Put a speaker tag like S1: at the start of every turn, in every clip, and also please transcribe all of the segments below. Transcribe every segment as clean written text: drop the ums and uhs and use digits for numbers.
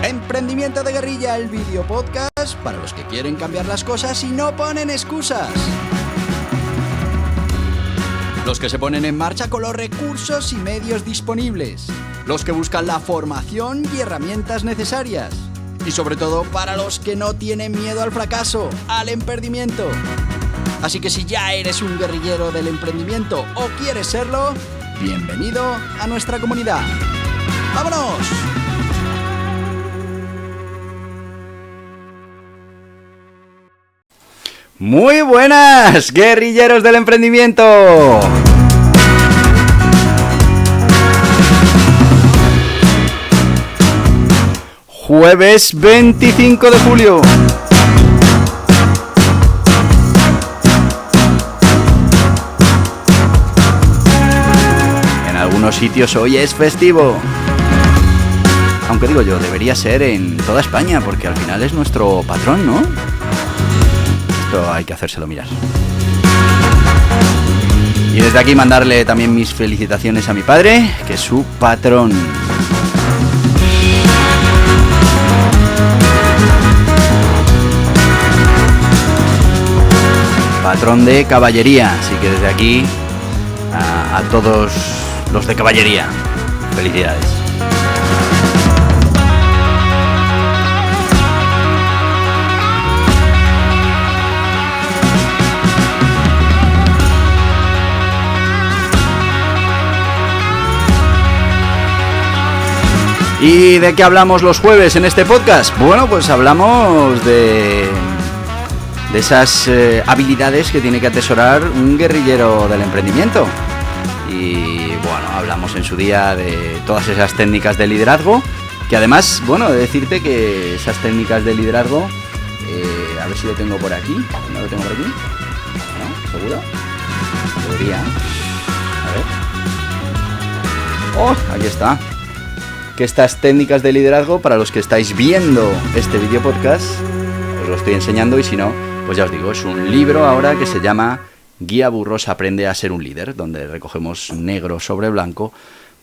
S1: Emprendimiento de Guerrilla, el video podcast para los que quieren cambiar las cosas y no ponen excusas. Los que se ponen en marcha con los recursos y medios disponibles. Los que buscan la formación y herramientas necesarias. Y sobre todo para los que no tienen miedo al fracaso, al emprendimiento. Así que si ya eres un guerrillero del emprendimiento o quieres serlo, bienvenido a nuestra comunidad. ¡Vámonos! Muy buenas, guerrilleros del emprendimiento. Jueves 25 de julio. En algunos sitios hoy es festivo. Aunque digo yo, debería ser en toda España, porque al final es nuestro patrón, ¿no? Esto hay que hacérselo mirar. Y desde aquí mandarle también mis felicitaciones a mi padre, que es su patrón. Patrón de caballería, así que desde aquí a todos los de caballería, felicidades. ¿Y de qué hablamos los jueves en este podcast? Bueno, pues hablamos de esas habilidades que tiene que atesorar un guerrillero del emprendimiento. Y bueno, hablamos en su día de todas esas técnicas de liderazgo, que además, bueno, de decirte que esas técnicas de liderazgo, a ver si lo tengo por aquí. ¿No lo tengo por aquí? ¿No? ¿Seguro? Debería. A ver. ¡Oh! Aquí está. Que estas técnicas de liderazgo, para los que estáis viendo este video podcast, os lo estoy enseñando, y si no, pues ya os digo, es un libro ahora que se llama Guía Burros aprende a ser un líder, donde recogemos negro sobre blanco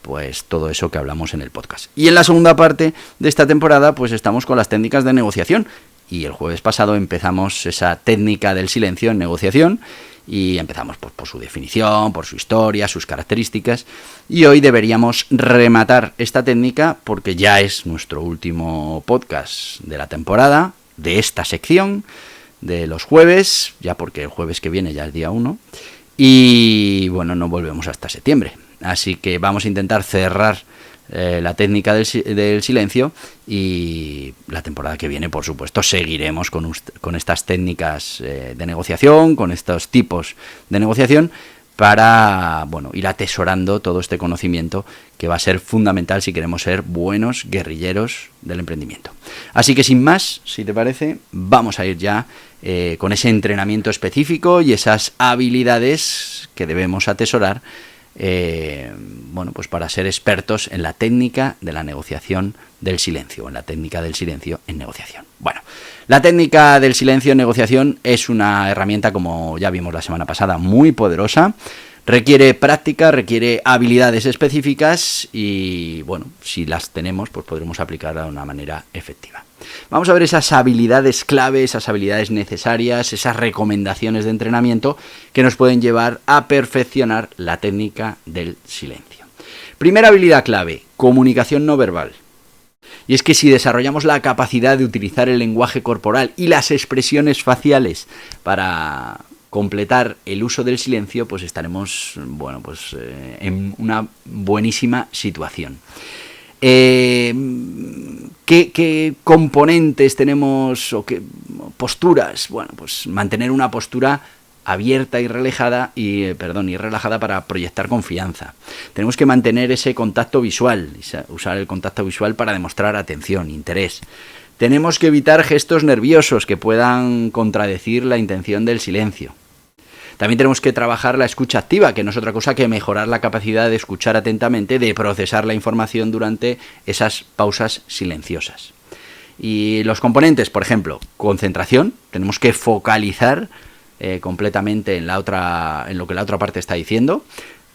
S1: pues todo eso que hablamos en el podcast. Y en la segunda parte de esta temporada pues estamos con las técnicas de negociación, y el jueves pasado empezamos esa técnica del silencio en negociación, y empezamos pues por su definición, por su historia, sus características, y hoy deberíamos rematar esta técnica porque ya es nuestro último podcast de la temporada, de esta sección, de los jueves, ya porque el jueves que viene ya es día 1, y bueno, no volvemos hasta septiembre, así que vamos a intentar cerrar la técnica del silencio, y la temporada que viene, por supuesto, seguiremos con estas técnicas de negociación, con estos tipos de negociación, para bueno, ir atesorando todo este conocimiento que va a ser fundamental si queremos ser buenos guerrilleros del emprendimiento. Así que sin más, si te parece, vamos a ir ya con ese entrenamiento específico y esas habilidades que debemos atesorar, bueno, pues para ser expertos en la técnica de la negociación del silencio, en la técnica del silencio en negociación. Bueno, la técnica del silencio en negociación es una herramienta, como ya vimos la semana pasada, muy poderosa. Requiere práctica, requiere habilidades específicas y, bueno, si las tenemos, pues podremos aplicarla de una manera efectiva. Vamos a ver esas habilidades clave, esas habilidades necesarias, esas recomendaciones de entrenamiento que nos pueden llevar a perfeccionar la técnica del silencio. Primera habilidad clave, comunicación no verbal. Y es que si desarrollamos la capacidad de utilizar el lenguaje corporal y las expresiones faciales para completar el uso del silencio, pues estaremos, bueno, pues en una buenísima situación. ¿Qué componentes tenemos o qué posturas? Bueno, pues mantener una postura abierta y relajada para proyectar confianza. Tenemos que mantener ese contacto visual, usar el contacto visual para demostrar atención, interés. Tenemos que evitar gestos nerviosos que puedan contradecir la intención del silencio. También tenemos que trabajar la escucha activa, que no es otra cosa que mejorar la capacidad de escuchar atentamente, de procesar la información durante esas pausas silenciosas. Y los componentes, por ejemplo, concentración, tenemos que focalizar completamente en lo que la otra parte está diciendo.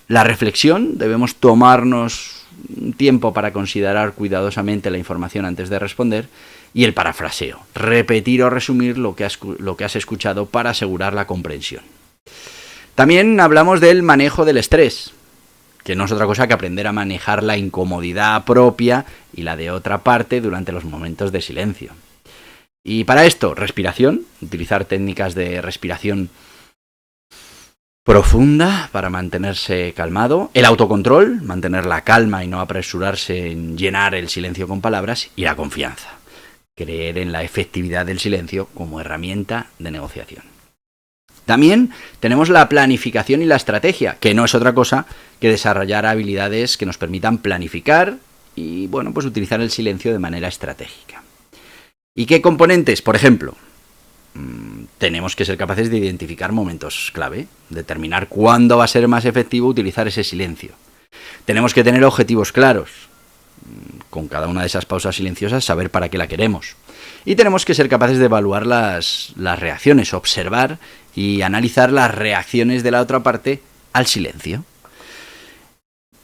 S1: La reflexión, debemos tomarnos un tiempo para considerar cuidadosamente la información antes de responder, y el parafraseo, repetir o resumir lo que has escuchado para asegurar la comprensión. También hablamos del manejo del estrés, que no es otra cosa que aprender a manejar la incomodidad propia y la de otra parte durante los momentos de silencio. Y para esto, respiración, utilizar técnicas de respiración profunda para mantenerse calmado, el autocontrol, mantener la calma y no apresurarse en llenar el silencio con palabras, y la confianza, creer en la efectividad del silencio como herramienta de negociación. También tenemos la planificación y la estrategia, que no es otra cosa que desarrollar habilidades que nos permitan planificar y, bueno, pues utilizar el silencio de manera estratégica. ¿Y qué componentes? Por ejemplo, tenemos que ser capaces de identificar momentos clave, determinar cuándo va a ser más efectivo utilizar ese silencio. Tenemos que tener objetivos claros, con cada una de esas pausas silenciosas saber para qué la queremos. Y tenemos que ser capaces de evaluar las reacciones, observar y analizar las reacciones de la otra parte al silencio.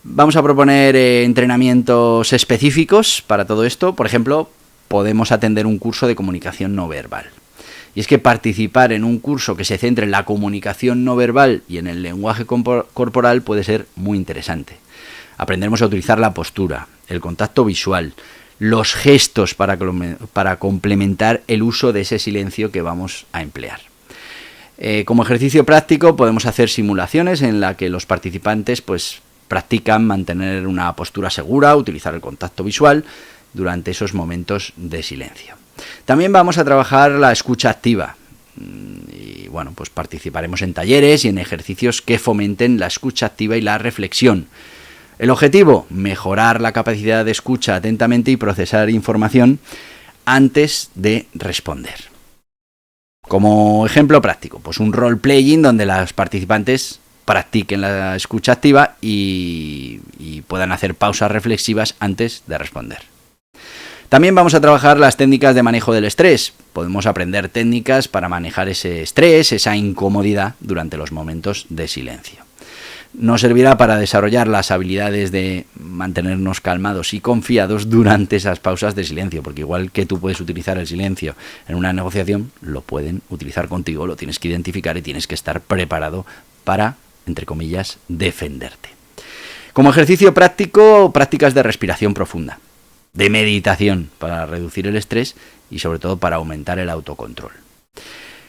S1: Vamos a proponer entrenamientos específicos para todo esto. Por ejemplo, podemos atender un curso de comunicación no verbal. Y es que participar en un curso que se centre en la comunicación no verbal y en el lenguaje corporal puede ser muy interesante. Aprenderemos a utilizar la postura, el contacto visual, los gestos para complementar el uso de ese silencio que vamos a emplear. Como ejercicio práctico podemos hacer simulaciones en las que los participantes pues practican mantener una postura segura, utilizar el contacto visual durante esos momentos de silencio. También vamos a trabajar la escucha activa y bueno, pues participaremos en talleres y en ejercicios que fomenten la escucha activa y la reflexión. El objetivo, mejorar la capacidad de escucha atentamente y procesar información antes de responder. Como ejemplo práctico, pues un role-playing donde los participantes practiquen la escucha activa y puedan hacer pausas reflexivas antes de responder. También vamos a trabajar las técnicas de manejo del estrés. Podemos aprender técnicas para manejar ese estrés, esa incomodidad durante los momentos de silencio. Nos servirá para desarrollar las habilidades de mantenernos calmados y confiados durante esas pausas de silencio, porque igual que tú puedes utilizar el silencio en una negociación, lo pueden utilizar contigo, lo tienes que identificar y tienes que estar preparado para, entre comillas, defenderte. Como ejercicio práctico, prácticas de respiración profunda, de meditación para reducir el estrés y sobre todo para aumentar el autocontrol.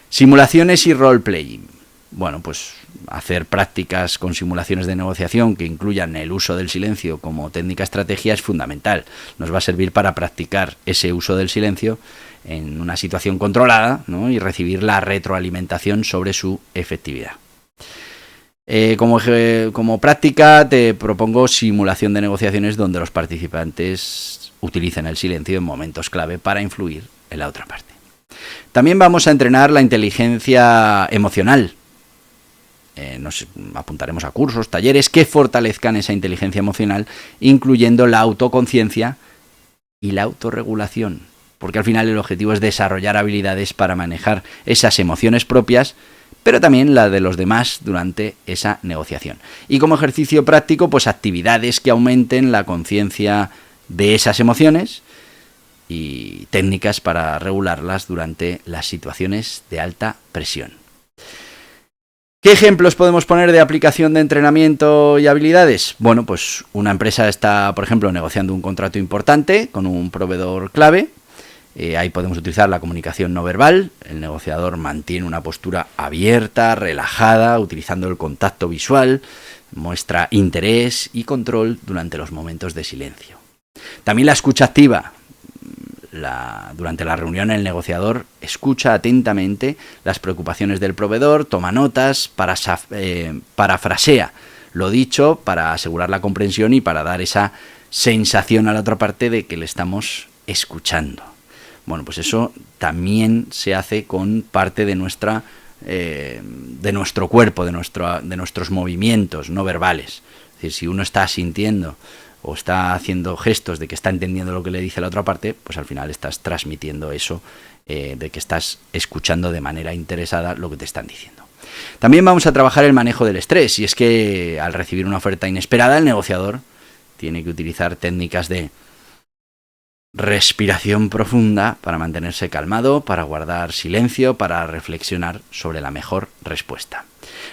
S1: Simulaciones y role-playing. Bueno, pues hacer prácticas con simulaciones de negociación que incluyan el uso del silencio como técnica estrategia es fundamental. Nos va a servir para practicar ese uso del silencio en una situación controlada, ¿no? Y recibir la retroalimentación sobre su efectividad. Como práctica te propongo simulación de negociaciones donde los participantes utilicen el silencio en momentos clave para influir en la otra parte. También vamos a entrenar la inteligencia emocional. Nos apuntaremos a cursos, talleres que fortalezcan esa inteligencia emocional, incluyendo la autoconciencia y la autorregulación, porque al final el objetivo es desarrollar habilidades para manejar esas emociones propias, pero también la de los demás durante esa negociación. Y como ejercicio práctico, pues actividades que aumenten la conciencia de esas emociones y técnicas para regularlas durante las situaciones de alta presión. ¿Qué ejemplos podemos poner de aplicación de entrenamiento y habilidades? Bueno, pues una empresa está, por ejemplo, negociando un contrato importante con un proveedor clave. Ahí podemos utilizar la comunicación no verbal. El negociador mantiene una postura abierta, relajada, utilizando el contacto visual, muestra interés y control durante los momentos de silencio. También la escucha activa. Durante la reunión el negociador escucha atentamente las preocupaciones del proveedor, toma notas, parafrasea lo dicho para asegurar la comprensión y para dar esa sensación a la otra parte de que le estamos escuchando. Bueno, pues eso también se hace con parte de nuestro cuerpo, de nuestros movimientos no verbales. Es decir, si uno está sintiendo o está haciendo gestos de que está entendiendo lo que le dice la otra parte, pues al final estás transmitiendo eso de que estás escuchando de manera interesada lo que te están diciendo. También vamos a trabajar el manejo del estrés, y es que al recibir una oferta inesperada, el negociador tiene que utilizar técnicas de respiración profunda para mantenerse calmado, para guardar silencio, para reflexionar sobre la mejor respuesta.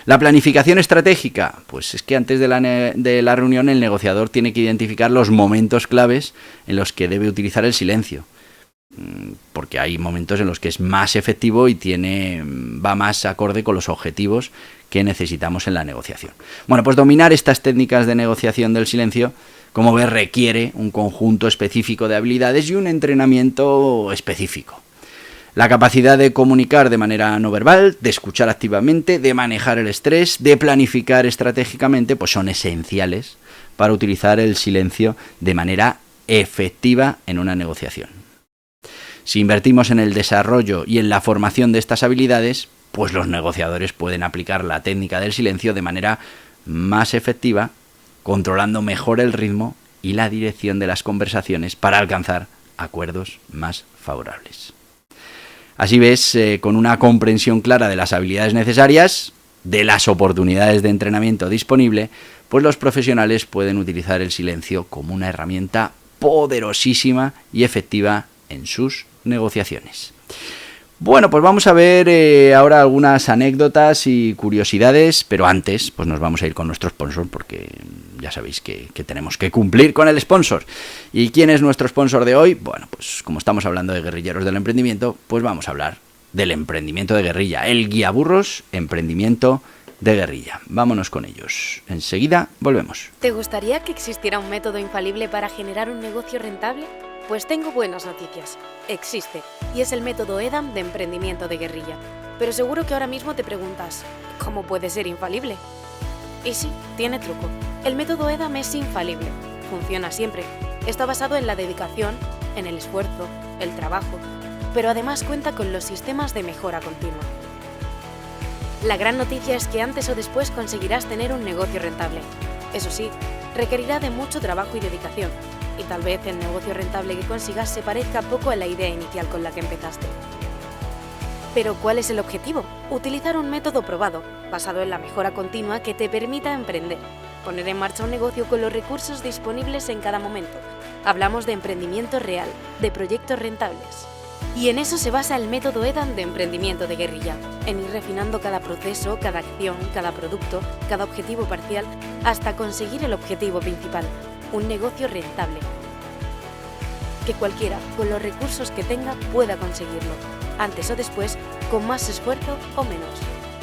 S1: La planificación estratégica, pues es que antes de la reunión el negociador tiene que identificar los momentos claves en los que debe utilizar el silencio, porque hay momentos en los que es más efectivo y va más acorde con los objetivos que necesitamos en la negociación. Bueno, pues dominar estas técnicas de negociación del silencio, como ves, requiere un conjunto específico de habilidades y un entrenamiento específico. La capacidad de comunicar de manera no verbal, de escuchar activamente, de manejar el estrés, de planificar estratégicamente, pues son esenciales para utilizar el silencio de manera efectiva en una negociación. Si invertimos en el desarrollo y en la formación de estas habilidades, pues los negociadores pueden aplicar la técnica del silencio de manera más efectiva, controlando mejor el ritmo y la dirección de las conversaciones para alcanzar acuerdos más favorables. Así ves, con una comprensión clara de las habilidades necesarias, de las oportunidades de entrenamiento disponible, pues los profesionales pueden utilizar el silencio como una herramienta poderosísima y efectiva en sus negociaciones. Bueno, pues vamos a ver ahora algunas anécdotas y curiosidades, pero antes pues nos vamos a ir con nuestro sponsor, porque ya sabéis que tenemos que cumplir con el sponsor. ¿Y quién es nuestro sponsor de hoy? Bueno, pues como estamos hablando de guerrilleros del emprendimiento, pues vamos a hablar del emprendimiento de guerrilla, el Guiaburros Emprendimiento de Guerrilla. Vámonos con ellos. Enseguida volvemos.
S2: ¿Te gustaría que existiera un método infalible para generar un negocio rentable? Pues tengo buenas noticias. Existe, y es el método EDAM de emprendimiento de guerrilla. Pero seguro que ahora mismo te preguntas, ¿cómo puede ser infalible? Y sí, tiene truco. El método EDAM es infalible. Funciona siempre. Está basado en la dedicación, en el esfuerzo, el trabajo, pero además cuenta con los sistemas de mejora continua. La gran noticia es que antes o después conseguirás tener un negocio rentable. Eso sí, requerirá de mucho trabajo y dedicación. Y tal vez el negocio rentable que consigas se parezca poco a la idea inicial con la que empezaste. Pero ¿cuál es el objetivo? Utilizar un método probado, basado en la mejora continua que te permita emprender, poner en marcha un negocio con los recursos disponibles en cada momento. Hablamos de emprendimiento real, de proyectos rentables. Y en eso se basa el método EDAM de emprendimiento de guerrilla, en ir refinando cada proceso, cada acción, cada producto, cada objetivo parcial, hasta conseguir el objetivo principal. Un negocio rentable, que cualquiera, con los recursos que tenga, pueda conseguirlo, antes o después, con más esfuerzo o menos.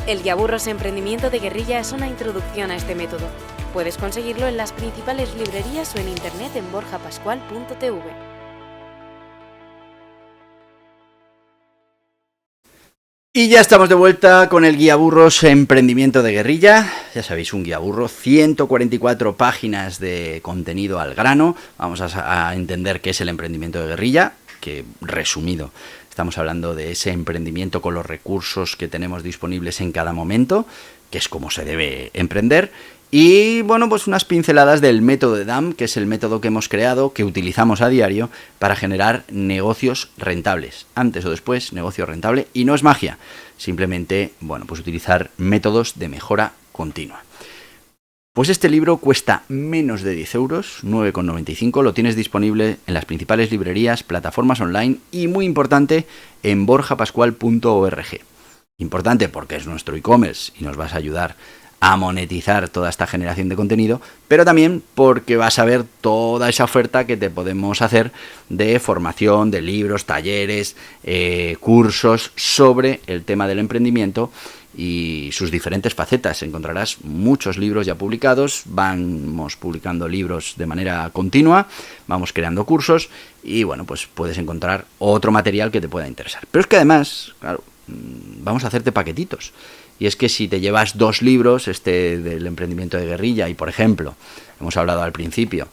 S2: El Guiaburros Emprendimiento de Guerrilla es una introducción a este método. Puedes conseguirlo en las principales librerías o en internet en borjapascual.tv.
S1: Y ya estamos de vuelta con el Guiaburros Emprendimiento de Guerrilla. Ya sabéis, un guiaburro, 144 páginas de contenido al grano. Vamos a entender qué es el emprendimiento de guerrilla, que resumido, estamos hablando de ese emprendimiento con los recursos que tenemos disponibles en cada momento, que es como se debe emprender. Y bueno, pues unas pinceladas del método EDAM, que es el método que hemos creado, que utilizamos a diario para generar negocios rentables. Antes o después, negocio rentable, y no es magia, simplemente, bueno, pues utilizar métodos de mejora continua. Pues este libro cuesta menos de 10 euros, 9,95, lo tienes disponible en las principales librerías, plataformas online y, muy importante, en borjapascual.org. Importante porque es nuestro e-commerce y nos vas a ayudar a monetizar toda esta generación de contenido, pero también porque vas a ver toda esa oferta que te podemos hacer de formación, de libros, talleres, cursos sobre el tema del emprendimiento y sus diferentes facetas. Encontrarás muchos libros ya publicados, vamos publicando libros de manera continua, vamos creando cursos y bueno, pues puedes encontrar otro material que te pueda interesar. Pero es que además, claro, vamos a hacerte paquetitos. Y es que si te llevas 2 libros, este del emprendimiento de guerrilla y, por ejemplo, hemos hablado al principio,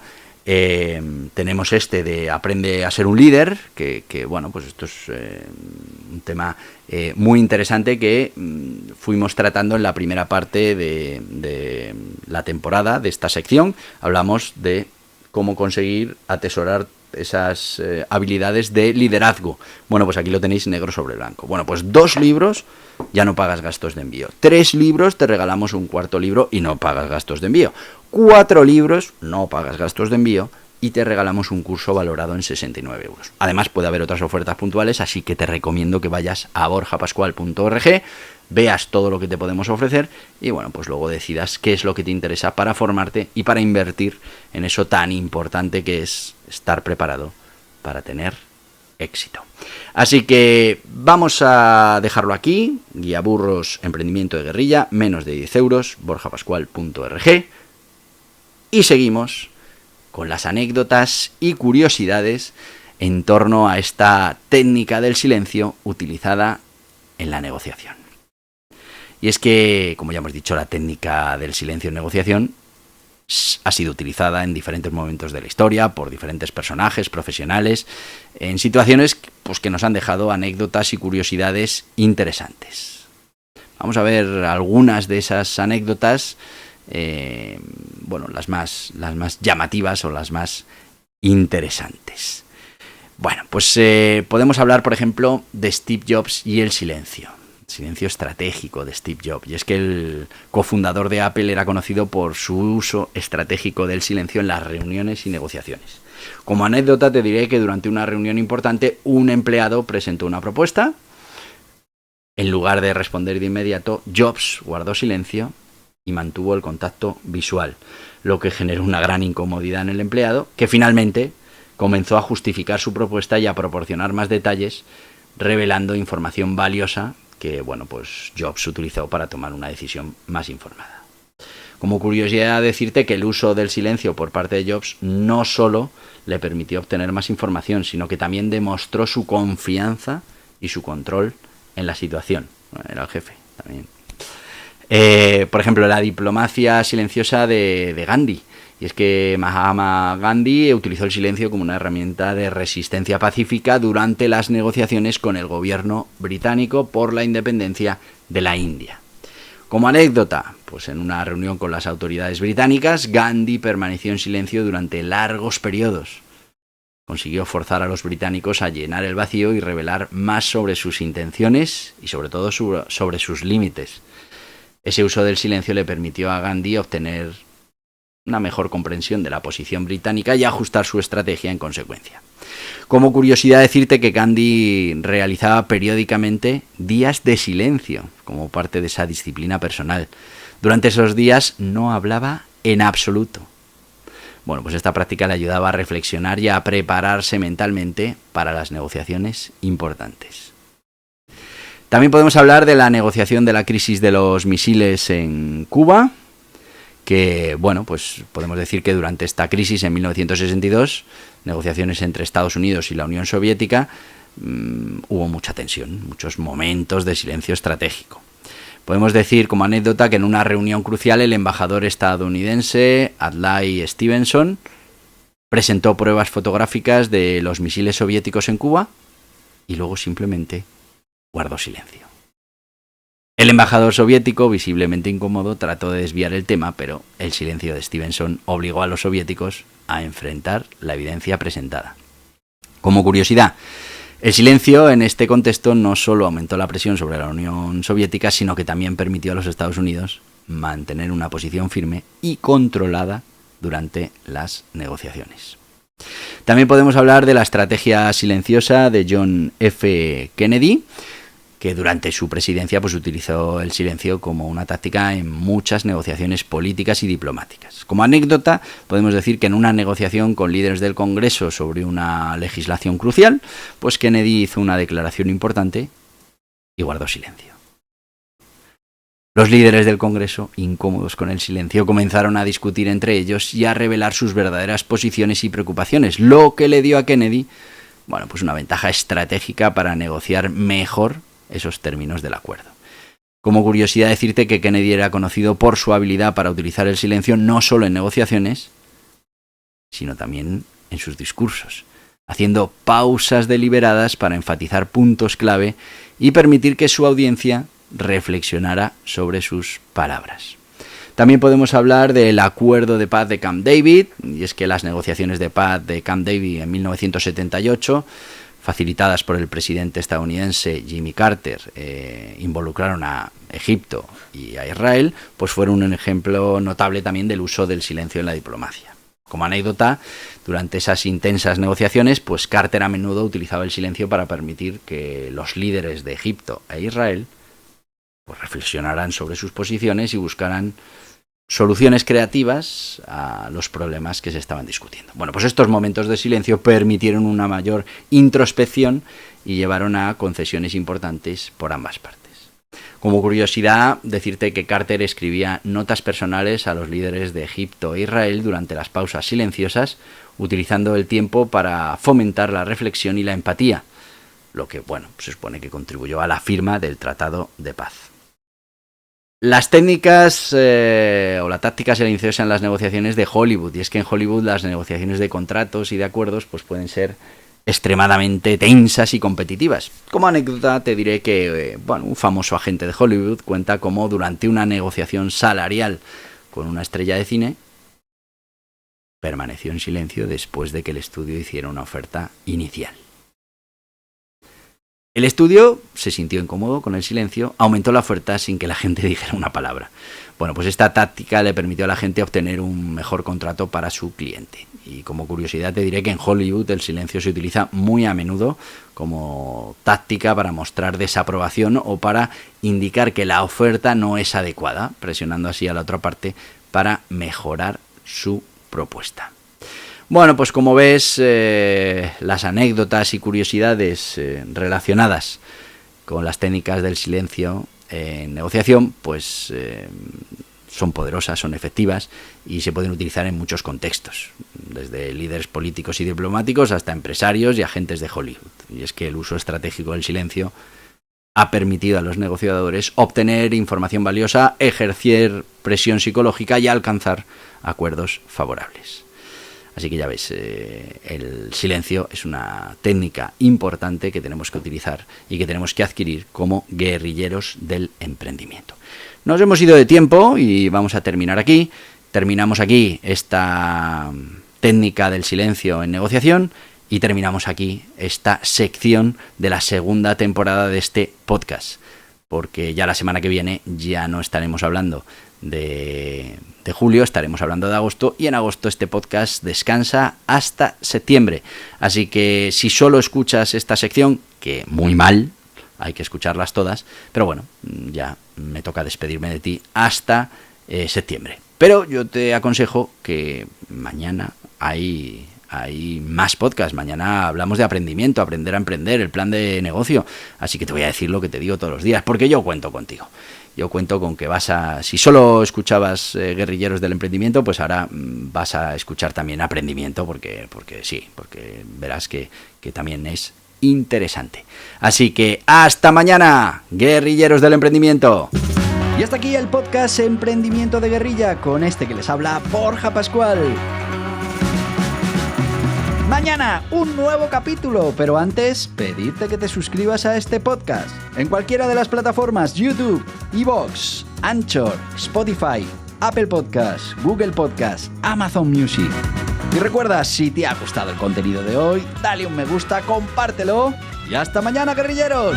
S1: tenemos este de Aprende a ser un líder, que bueno, pues esto es un tema muy interesante que fuimos tratando en la primera parte de la temporada de esta sección. Hablamos de cómo conseguir atesorar esas habilidades de liderazgo. Bueno, pues aquí lo tenéis negro sobre blanco. Bueno, pues 2 libros, ya no pagas gastos de envío. 3 libros, te regalamos un 4.º libro y no pagas gastos de envío. 4 libros, no pagas gastos de envío y te regalamos un curso valorado en 69 euros. Además, puede haber otras ofertas puntuales, así que te recomiendo que vayas a borjapascual.org, veas todo lo que te podemos ofrecer y bueno, pues luego decidas qué es lo que te interesa para formarte y para invertir en eso tan importante que es estar preparado para tener éxito. Así que vamos a dejarlo aquí. Guía Burros, emprendimiento de guerrilla, menos de 10 euros, borjapascual.org, y seguimos con las anécdotas y curiosidades en torno a esta técnica del silencio utilizada en la negociación. Y es que, como ya hemos dicho, la técnica del silencio en negociación ha sido utilizada en diferentes momentos de la historia por diferentes personajes profesionales en situaciones pues, que nos han dejado anécdotas y curiosidades interesantes. Vamos a ver algunas de esas anécdotas, las más llamativas o las más interesantes. Bueno, pues podemos hablar, por ejemplo, de Steve Jobs y el silencio estratégico de Steve Jobs. Y es que el cofundador de Apple era conocido por su uso estratégico del silencio en las reuniones y negociaciones. Como anécdota te diré que durante una reunión importante un empleado presentó una propuesta. En lugar de responder de inmediato, Jobs guardó silencio y mantuvo el contacto visual, lo que generó una gran incomodidad en el empleado, que finalmente comenzó a justificar su propuesta y a proporcionar más detalles, revelando información valiosa que pues Jobs utilizó para tomar una decisión más informada. Como curiosidad, decirte que el uso del silencio por parte de Jobs no solo le permitió obtener más información, sino que también demostró su confianza y su control en la situación. Era el jefe también. Por ejemplo, la diplomacia silenciosa de Gandhi. Y es que Mahatma Gandhi utilizó el silencio como una herramienta de resistencia pacífica durante las negociaciones con el gobierno británico por la independencia de la India. Como anécdota, pues en una reunión con las autoridades británicas, Gandhi permaneció en silencio durante largos periodos. Consiguió forzar a los británicos a llenar el vacío y revelar más sobre sus intenciones y sobre todo sobre sus límites. Ese uso del silencio le permitió a Gandhi obtener una mejor comprensión de la posición británica y ajustar su estrategia en consecuencia. Como curiosidad, decirte que Gandhi realizaba periódicamente días de silencio como parte de esa disciplina personal. Durante esos días no hablaba en absoluto. Bueno, pues esta práctica le ayudaba a reflexionar y a prepararse mentalmente para las negociaciones importantes. También podemos hablar de la negociación de la crisis de los misiles en Cuba, que, pues podemos decir que durante esta crisis en 1962, negociaciones entre Estados Unidos y la Unión Soviética, hubo mucha tensión, muchos momentos de silencio estratégico. Podemos decir como anécdota que en una reunión crucial el embajador estadounidense Adlai Stevenson presentó pruebas fotográficas de los misiles soviéticos en Cuba y luego simplemente guardó silencio. El embajador soviético, visiblemente incómodo, trató de desviar el tema, pero el silencio de Stevenson obligó a los soviéticos a enfrentar la evidencia presentada. Como curiosidad, el silencio en este contexto no solo aumentó la presión sobre la Unión Soviética, sino que también permitió a los Estados Unidos mantener una posición firme y controlada durante las negociaciones. También podemos hablar de la estrategia silenciosa de John F. Kennedy, que durante su presidencia utilizó el silencio como una táctica en muchas negociaciones políticas y diplomáticas. Como anécdota, podemos decir que en una negociación con líderes del Congreso sobre una legislación crucial, Kennedy hizo una declaración importante y guardó silencio. Los líderes del Congreso, incómodos con el silencio, comenzaron a discutir entre ellos y a revelar sus verdaderas posiciones y preocupaciones, lo que le dio a Kennedy una ventaja estratégica para negociar mejor esos términos del acuerdo. Como curiosidad, decirte que Kennedy era conocido por su habilidad para utilizar el silencio no solo en negociaciones, sino también en sus discursos, haciendo pausas deliberadas para enfatizar puntos clave y permitir que su audiencia reflexionara sobre sus palabras. También podemos hablar del acuerdo de paz de Camp David, y es que las negociaciones de paz de Camp David en 1978, facilitadas por el presidente estadounidense Jimmy Carter, involucraron a Egipto y a Israel, pues fueron un ejemplo notable también del uso del silencio en la diplomacia. Como anécdota, durante esas intensas negociaciones, pues Carter a menudo utilizaba el silencio para permitir que los líderes de Egipto e Israel pues reflexionaran sobre sus posiciones y buscaran soluciones creativas a los problemas que se estaban discutiendo. Bueno, pues estos momentos de silencio permitieron una mayor introspección y llevaron a concesiones importantes por ambas partes. Como curiosidad, decirte que Carter escribía notas personales a los líderes de Egipto e Israel durante las pausas silenciosas, utilizando el tiempo para fomentar la reflexión y la empatía, lo que, bueno, se supone que contribuyó a la firma del Tratado de Paz. Las técnicas o la táctica silenciosa en las negociaciones de Hollywood, y es que en Hollywood las negociaciones de contratos y de acuerdos pues pueden ser extremadamente tensas y competitivas. Como anécdota te diré que un famoso agente de Hollywood cuenta cómo durante una negociación salarial con una estrella de cine permaneció en silencio después de que el estudio hiciera una oferta inicial. El estudio se sintió incómodo con el silencio, aumentó la oferta sin que la gente dijera una palabra. Bueno, pues esta táctica le permitió a la gente obtener un mejor contrato para su cliente. Y como curiosidad te diré que en Hollywood el silencio se utiliza muy a menudo como táctica para mostrar desaprobación o para indicar que la oferta no es adecuada, presionando así a la otra parte para mejorar su propuesta. Bueno, pues como ves, las anécdotas y curiosidades relacionadas con las técnicas del silencio en negociación, pues son poderosas, son efectivas y se pueden utilizar en muchos contextos, desde líderes políticos y diplomáticos hasta empresarios y agentes de Hollywood. Y es que el uso estratégico del silencio ha permitido a los negociadores obtener información valiosa, ejercer presión psicológica y alcanzar acuerdos favorables. Así que ya ves, el silencio es una técnica importante que tenemos que utilizar y que tenemos que adquirir como guerrilleros del emprendimiento. Nos hemos ido de tiempo y vamos a terminar aquí. Terminamos aquí esta técnica del silencio en negociación y terminamos aquí esta sección de la segunda temporada de este podcast. Porque ya la semana que viene ya no estaremos hablando de julio, estaremos hablando de agosto y en agosto este podcast descansa hasta septiembre. Así que si solo escuchas esta sección, que muy mal, hay que escucharlas todas, pero bueno, ya me toca despedirme de ti hasta septiembre. Pero yo te aconsejo que mañana hay más podcast. Mañana hablamos de aprendimiento, aprender a emprender, el plan de negocio. Así que te voy a decir lo que te digo todos los días, porque yo cuento contigo. Yo cuento con que si solo escuchabas guerrilleros del emprendimiento, pues ahora vas a escuchar también aprendimiento, porque verás que también es interesante. Así que hasta mañana, guerrilleros del emprendimiento. Y hasta aquí el podcast Emprendimiento de Guerrilla, con este que les habla Borja Pascual. Mañana un nuevo capítulo, pero antes pedirte que te suscribas a este podcast en cualquiera de las plataformas YouTube, iVoox, Anchor, Spotify, Apple Podcasts, Google Podcasts, Amazon Music. Y recuerda, si te ha gustado el contenido de hoy, dale un me gusta, compártelo y hasta mañana, guerrilleros.